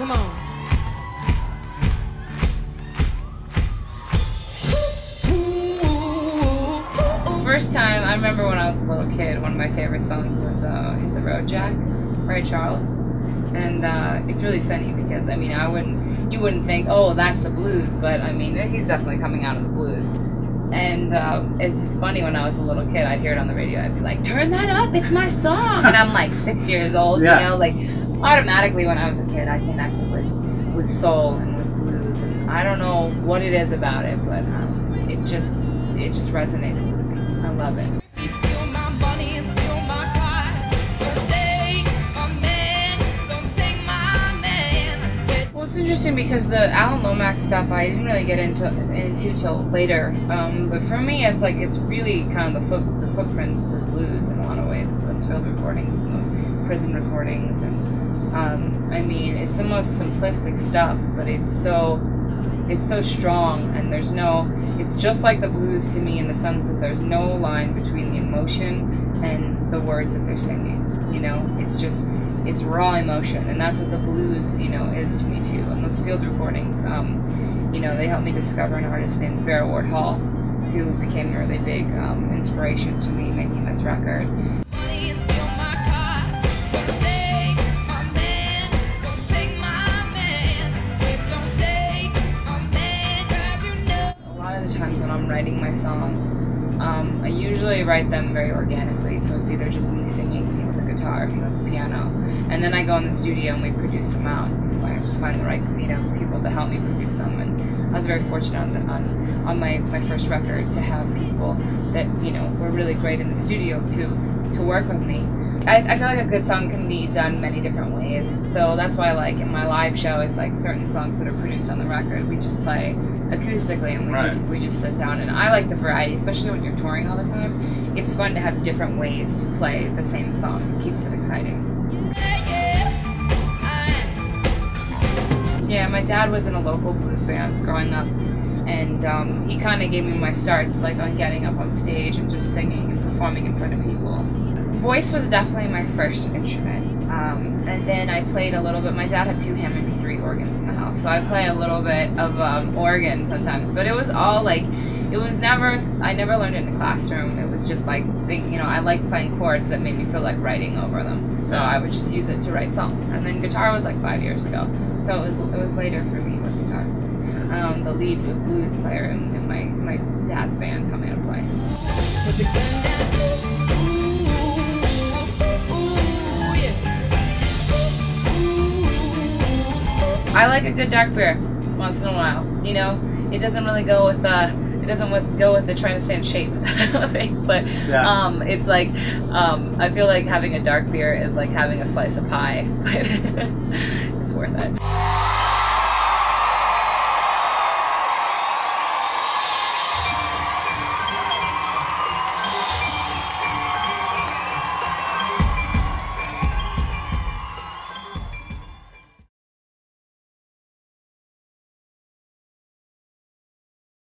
Come on. First time, I remember when I was a little kid, one of my favorite songs was Hit the Road Jack, Ray Charles. And it's really funny because, I mean, you wouldn't think, oh, that's the blues, but I mean, he's definitely coming out of the blues. And it's just funny, when I was a little kid, I'd hear it on the radio, I'd be like, turn that up, it's my song! And I'm like 6 years old, you know, like, automatically when I was a kid, I connected with soul and with blues, and I don't know what it is about it, but it just resonated with me. I love it. Well, it's interesting because the Alan Lomax stuff I didn't really get into till later. But for me, it's like it's really kind of the footprints to the blues in a lot of ways. Those field recordings and those prison recordings, and I mean, it's the most simplistic stuff, but it's so strong, and there's no. It's just like the blues to me in the sense that there's no line between the emotion and the words that they're singing. You know, it's raw emotion, and that's what the blues, you know, is to me too. And those field recordings, you know, they helped me discover an artist named Vera Ward Hall, who became a really big inspiration to me making this record. Times when I'm writing my songs, I usually write them very organically, so it's either just me singing, me with a guitar, me with a piano, and then I go in the studio and we produce them out. I have to find the right, you know, people to help me produce them, and I was very fortunate on my first record to have people that, you know, were really great in the studio to work with me. I feel like a good song can be done many different ways, so that's why, like, in my live show, it's like certain songs that are produced on the record, we just play acoustically, and we just sit down, and I like the variety, especially when you're touring all the time. It's fun to have different ways to play the same song. It keeps it exciting. Yeah, my dad was in a local blues band growing up, and he kind of gave me my starts, like, on getting up on stage and just singing and performing in front of people. Voice was definitely my first instrument, and then I played a little bit. My dad had 2 Hammond B3 organs in the house, so I play a little bit of organ sometimes, but it was all like, it was never, I never learned it in the classroom. It was just like, you know, I liked playing chords that made me feel like writing over them, so I would just use it to write songs. And then guitar was like 5 years ago, so it was later for me with guitar. The lead blues player in my dad's band taught me how to play. I like a good dark beer once in a while. You know, it doesn't really go with the trying to stay in shape, I don't think. But it's like I feel like having a dark beer is like having a slice of pie. It's worth it.